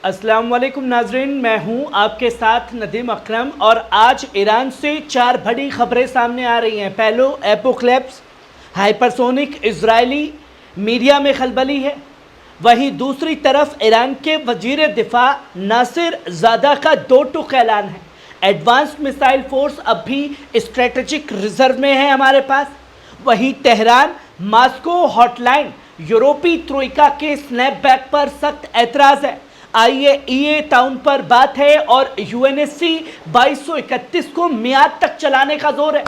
अस्सलाम वालेकुम नाजरीन, मैं हूं आपके साथ नदीम अकरम और आज ईरान से 4 बड़ी खबरें सामने आ रही हैं। पहलो एपोक्लिप्स हाइपरसोनिक इजरायली मीडिया में खलबली है। वहीं दूसरी तरफ ईरान के वजीर दिफा नासिर ज़ादा का 2 टूक ऐलान है। एडवांस्ड मिसाइल फोर्स अब भी स्ट्रेटेजिक रिजर्व में है हमारे पास। वहीं तेहरान मास्को हॉटलाइन यूरोपीय ट्रोइका के स्नैपबैक पर सख्त ऐतराज़ है। आईएईए टाउन पर बात है और यूएनएससी 2231 को मियाद तक चलाने का जोर है।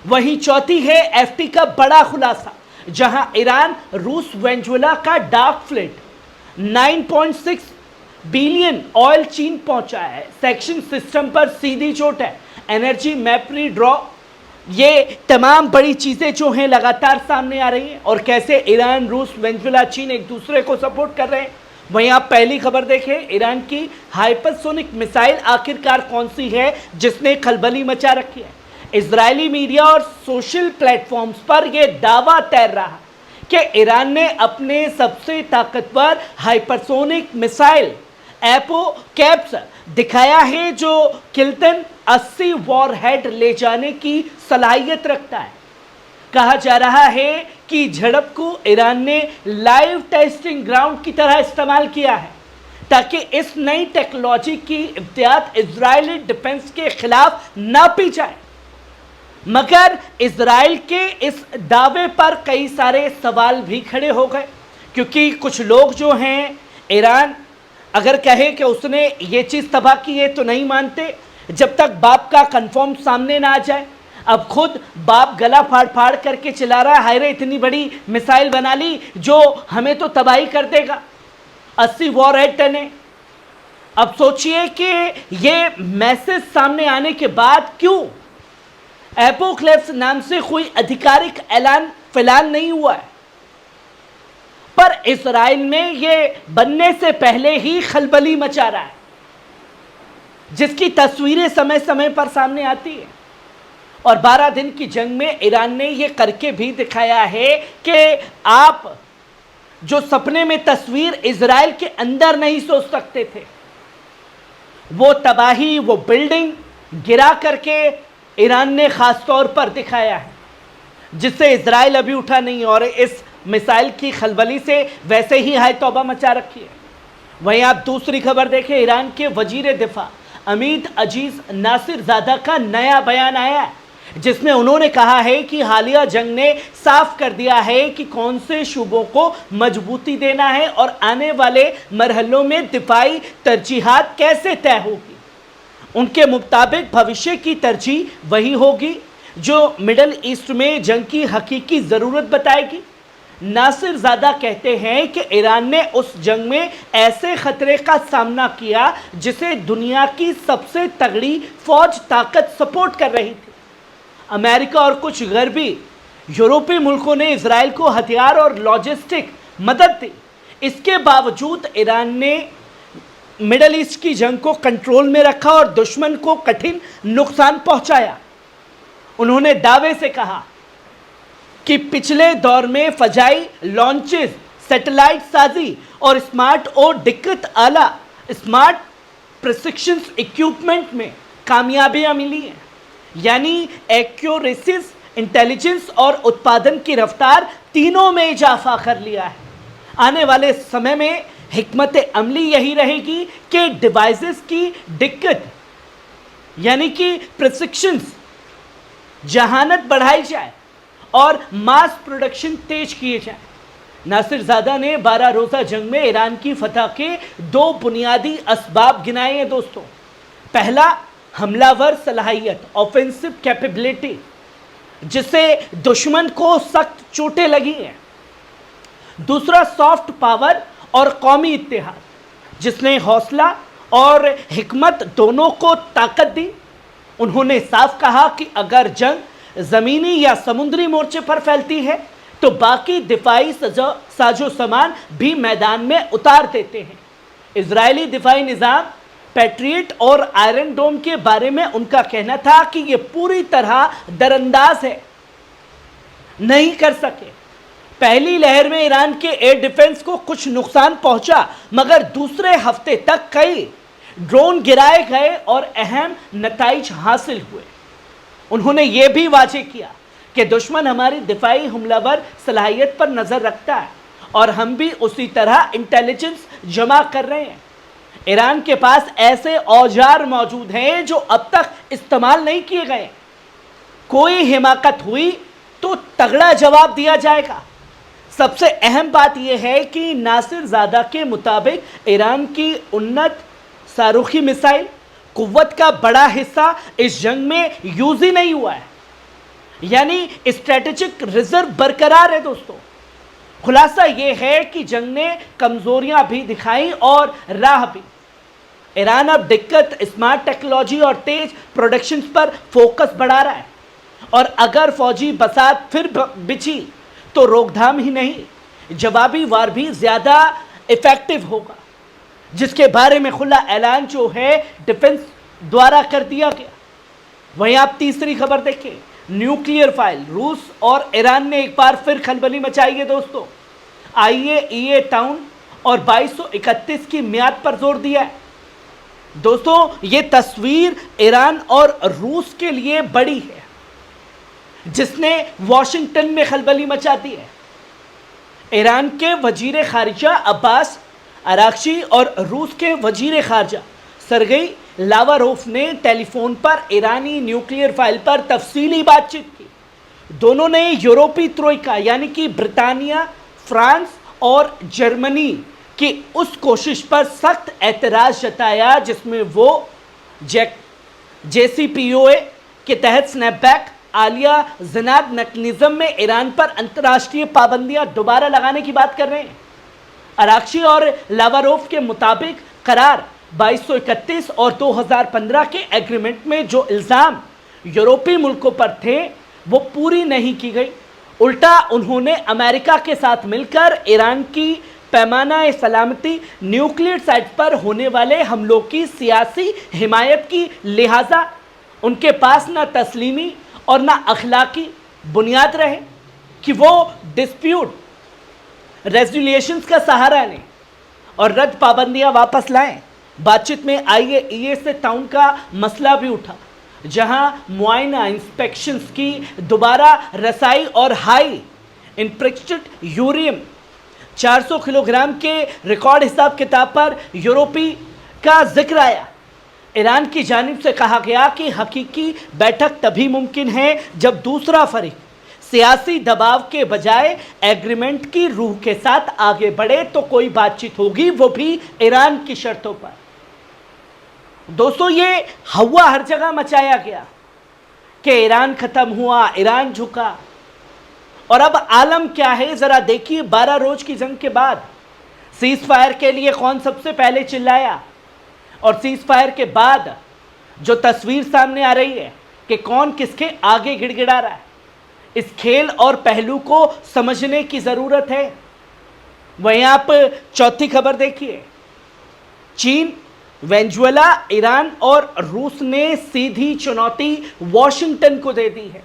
वहीं चौथी है एफटी का बड़ा खुलासा, जहां ईरान रूस वेनेजुएला का डार्क फ्लीट 9.6 बिलियन ऑयल चीन पहुंचा है। सेक्शन सिस्टम पर सीधी चोट है। एनर्जी मैपरी ड्रॉ, ये तमाम बड़ी चीज़ें जो हैं लगातार सामने आ रही हैं और कैसे ईरान रूस वेनेजुएला चीन एक दूसरे को सपोर्ट कर रहे हैं। वहीं आप पहली खबर देखें, ईरान की हाइपरसोनिक मिसाइल आखिरकार कौन सी है जिसने खलबली मचा रखी है। इजरायली मीडिया और सोशल प्लेटफॉर्म्स पर यह दावा तैर रहा कि ईरान ने अपने सबसे ताकतवर हाइपरसोनिक मिसाइल एपोक्लिप्स दिखाया है, जो किल्टन 80 वॉरहेड ले जाने की सलाहियत रखता है। कहा जा रहा है कि झड़प को ईरान ने लाइव टेस्टिंग ग्राउंड की तरह इस्तेमाल किया है ताकि इस नई टेक्नोलॉजी की इब्तियात इजरायली डिफेंस के खिलाफ नापी जाए। मगर इजराइल के इस दावे पर कई सारे सवाल भी खड़े हो गए, क्योंकि कुछ लोग जो हैं, ईरान अगर कहे कि उसने ये चीज़ तबाह की है तो नहीं मानते जब तक बाप का कंफर्म सामने ना आ जाए। अब खुद बाप गला फाड़ फाड़ करके चिल्ला रहा है, हाय रे इतनी बड़ी मिसाइल बना ली जो हमें तो तबाही कर देगा, 80 वॉरहेड टने। अब सोचिए कि ये मैसेज सामने आने के बाद क्यों एपोक्लिप्स नाम से कोई आधिकारिक ऐलान फिलहाल नहीं हुआ है, पर इजराइल में ये बनने से पहले ही खलबली मचा रहा है, जिसकी तस्वीरें समय समय पर सामने आती है। और 12 दिन की जंग में ईरान ने यह करके भी दिखाया है कि आप जो सपने में तस्वीर इजराइल के अंदर नहीं सोच सकते थे, वो तबाही, वो बिल्डिंग गिरा करके ईरान ने खास तौर पर दिखाया है, जिससे इजराइल अभी उठा नहीं और इस मिसाइल की खलबली से वैसे ही हाय तौबा मचा रखी है। वहीं आप दूसरी खबर देखें, ईरान के वजीर दिफा अमीद अजीज नासिर ज़ादा का नया बयान आया है, जिसमें उन्होंने कहा है कि हालिया जंग ने साफ कर दिया है कि कौन से शूबों को मजबूती देना है और आने वाले मरहलों में दिफाई तरजीहात कैसे तय होगी। उनके मुताबिक भविष्य की तरजीह वही होगी जो मिडल ईस्ट में जंग की हकीकी ज़रूरत बताएगी। नासिर ज़ादा कहते हैं कि ईरान ने उस जंग में ऐसे खतरे का सामना किया जिसे दुनिया की सबसे तगड़ी फौज ताकत सपोर्ट कर रही थी। अमेरिका और कुछ गरबी यूरोपीय मुल्कों ने इजराइल को हथियार और लॉजिस्टिक मदद दी। इसके बावजूद ईरान ने मिडल ईस्ट की जंग को कंट्रोल में रखा और दुश्मन को कठिन नुकसान पहुंचाया। उन्होंने दावे से कहा कि पिछले दौर में फजाई लॉन्चेस, सैटेलाइट साजी और स्मार्ट और दिक्कत आला स्मार्ट प्रिसिक्शन इक्विपमेंट में कामयाबियां मिली हैं, यानी एक्यूरेसिस, इंटेलिजेंस और उत्पादन की रफ्तार तीनों में इजाफा कर लिया है। आने वाले समय में हिकमत अमली यही रहेगी कि डिवाइसेस की दिक्कत यानी कि प्रिसिक्शंस जहानत बढ़ाई जाए और मास प्रोडक्शन तेज किए जाए। नासिर ज़ादा ने 12 रोज़ा जंग में ईरान की फतह के 2 बुनियादी असबाब गिनाए हैं दोस्तों। पहला, हमलावर सलाहियत, ऑफेंसिव कैपेबिलिटी, जिससे दुश्मन को सख्त चोटें लगी हैं। दूसरा, सॉफ्ट पावर और कौमी इत्तेहाद, जिसने हौसला और हिकमत दोनों को ताकत दी। उन्होंने साफ कहा कि अगर जंग ज़मीनी या समुद्री मोर्चे पर फैलती है तो बाकी दिफाई साजो सामान भी मैदान में उतार देते हैं। इजरायली दिफाई निज़ाम पैट्रियट और आयरन डोम के बारे में उनका कहना था कि यह पूरी तरह दरअंदाज है, नहीं कर सके। पहली लहर में ईरान के एयर डिफेंस को कुछ नुकसान पहुंचा, मगर दूसरे हफ्ते तक कई ड्रोन गिराए गए और अहम नताइज हासिल हुए। उन्होंने यह भी वाजे किया कि दुश्मन हमारी दिफाई हमलावर सलाहियत पर नजर रखता है और हम भी उसी तरह इंटेलिजेंस जमा कर रहे हैं। ईरान के पास ऐसे औजार मौजूद हैं जो अब तक इस्तेमाल नहीं किए गए। कोई हिमाकत हुई तो तगड़ा जवाब दिया जाएगा। सबसे अहम बात यह है कि नासिर ज़ादा के मुताबिक ईरान की उन्नत सारूखी मिसाइल कुव्वत का बड़ा हिस्सा इस जंग में यूज ही नहीं हुआ है, यानी स्ट्रेटेजिक रिजर्व बरकरार है। दोस्तों, खुलासा यह है कि जंग ने कमजोरियां भी दिखाई और राह भी। ईरान अब दिक्कत स्मार्ट टेक्नोलॉजी और तेज प्रोडक्शन पर फोकस बढ़ा रहा है, और अगर फौजी बसात फिर बिछी तो रोकथाम ही नहीं, जवाबी वार भी ज्यादा इफेक्टिव होगा, जिसके बारे में खुला ऐलान जो है डिफेंस द्वारा कर दिया गया। वहीं आप तीसरी खबर देखिए, न्यूक्लियर फाइल। रूस और ईरान ने एक बार फिर खलबली मचाई है। दोस्तों, IAEA टाउन और 2231 की मियाद पर जोर दिया है। दोस्तों, ये तस्वीर ईरान और रूस के लिए बड़ी है, जिसने वॉशिंगटन में खलबली मचा दी है। ईरान के वजीर खारिजा अब्बास अराक्ची और रूस के वजीर खारजा सरगेई लावारोफ ने टेलीफोन पर ईरानी न्यूक्लियर फाइल पर तफसीली बातचीत की। दोनों ने यूरोपीय त्रोइका यानी कि ब्रिटानिया, फ्रांस और जर्मनी की उस कोशिश पर सख्त एतराज जताया जिसमें वो JCPOA के तहत स्नैपबैक आलिया जनाद मैकेनिज्म में ईरान पर अंतर्राष्ट्रीय पाबंदियां दोबारा लगाने की बात कर रहे हैं। अराक्ची और लावारोफ के मुताबिक करार 2231 और 2015 के एग्रीमेंट में जो इल्ज़ाम यूरोपीय मुल्कों पर थे वो पूरी नहीं की गई। उल्टा उन्होंने अमेरिका के साथ मिलकर ईरान की पैमाना सलामती न्यूक्लियर साइट पर होने वाले हमलों की सियासी हिमायत की, लिहाजा उनके पास ना तस्लीमी और ना अखलाकी बुनियाद रहे कि वो डिस्प्यूट रेजोल्यूशंस का सहारा लें और रद्द पाबंदियां वापस लाएं। बातचीत में IAEA से टाउन का मसला भी उठा, जहां मुआयना इंस्पेक्शंस की दोबारा रसाई और हाई इनप्रिक्स्ड यूरेनियम 400 किलोग्राम के रिकॉर्ड हिसाब किताब पर यूरोपीय का जिक्र आया। ईरान की जानिब से कहा गया कि हकीकी बैठक तभी मुमकिन है जब दूसरा फरीक सियासी दबाव के बजाय एग्रीमेंट की रूह के साथ आगे बढ़े, तो कोई बातचीत होगी, वो भी ईरान की शर्तों पर। दोस्तों, ये हवा हर जगह मचाया गया कि ईरान खत्म हुआ, ईरान झुका, और अब आलम क्या है जरा देखिए। 12 रोज की जंग के बाद सीज फायर के लिए कौन सबसे पहले चिल्लाया, और सीज फायर के बाद जो तस्वीर सामने आ रही है कि कौन किसके आगे गिड़गिड़ा रहा है, इस खेल और पहलू को समझने की जरूरत है। वहीं आप चौथी खबर देखिए, चीन, वेनेजुएला, ईरान और रूस ने सीधी चुनौती वॉशिंगटन को दे दी है।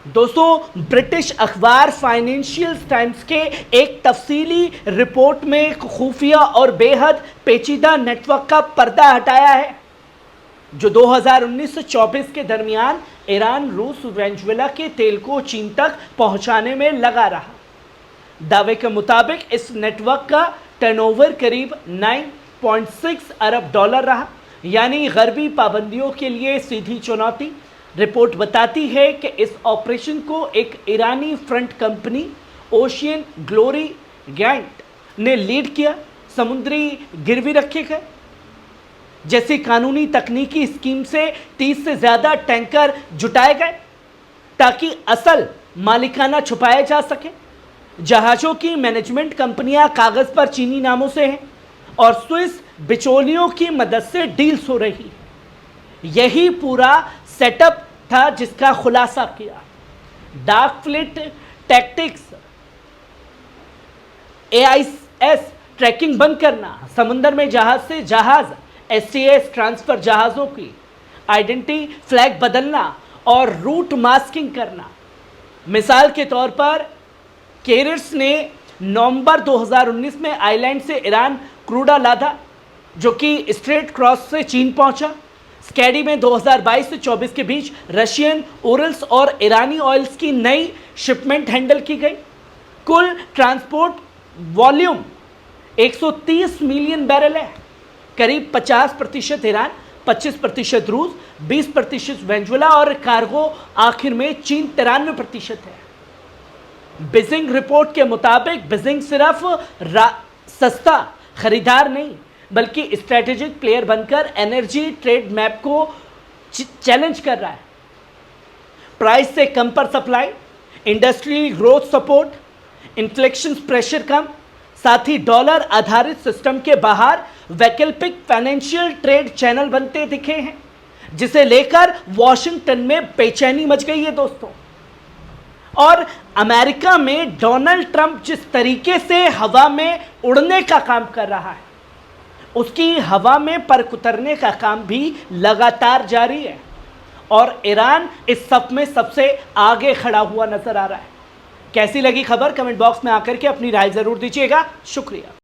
दोस्तों, ब्रिटिश अखबार फाइनेंशियल टाइम्स के एक तफसीली रिपोर्ट में खुफिया और बेहद पेचीदा नेटवर्क का पर्दा हटाया है, जो 2019 से 24 के दरमियान ईरान, रूस, वेनेजुएला के तेल को चीन तक पहुंचाने में लगा रहा। दावे के मुताबिक इस नेटवर्क का टर्नओवर करीब 9.6 अरब डॉलर रहा, यानी गरबी पाबंदियों के लिए सीधी चुनौती। रिपोर्ट बताती है कि इस ऑपरेशन को एक ईरानी फ्रंट कंपनी ओशियन ग्लोरी गैंट ने लीड किया। समुद्री गिरवी रखे गए जैसी कानूनी तकनीकी स्कीम से 30 से ज़्यादा टैंकर जुटाए गए ताकि असल मालिकाना छुपाया जा सके। जहाज़ों की मैनेजमेंट कंपनियां कागज़ पर चीनी नामों से हैं और स्विस बिचौलियों की मदद से डील्स हो रही है। यही पूरा सेटअप था जिसका खुलासा किया। Dark fleet tactics, AIS tracking बंद करना, समुद्र में जहाज से जहाज STS ट्रांसफर, जहाज़ों की आइडेंटिटी फ्लैग बदलना और रूट मास्किंग करना। मिसाल के तौर पर कैरियर्स ने नवंबर 2019 में आइलैंड से ईरान क्रूडा लादा, जो कि स्ट्रेट क्रॉस से चीन पहुंचा। स्कैडी में 2022 से 24 के बीच रशियन, ओरल्स और ईरानी ऑयल्स की नई शिपमेंट हैंडल की गई। कुल ट्रांसपोर्ट वॉल्यूम 130 मिलियन बैरल है। करीब 50% ईरान, 25% रूस, 20% वेनेजुएला और कार्गो आखिर में चीन 93% है। बीजिंग रिपोर्ट के मुताबिक बीजिंग सिर्फ सस्ता खरीदार नहीं बल्कि स्ट्रेटेजिक प्लेयर बनकर एनर्जी ट्रेड मैप को चैलेंज कर रहा है। प्राइस से कम पर supply, industry growth support, inflation pressure कम, साथ ही डॉलर आधारित सिस्टम के बाहर वैकल्पिक फाइनेंशियल ट्रेड चैनल बनते दिखे हैं, जिसे लेकर वॉशिंगटन में बेचैनी मच गई है दोस्तों। और अमेरिका में डोनाल्ड ट्रंप जिस तरीके से हवा में उड़ने का काम कर रहा है, उसकी हवा में पर उतरने का काम भी लगातार जारी है और ईरान इस सब में सबसे आगे खड़ा हुआ नजर आ रहा है। कैसी लगी खबर कमेंट बॉक्स में आकर के अपनी राय जरूर दीजिएगा। शुक्रिया।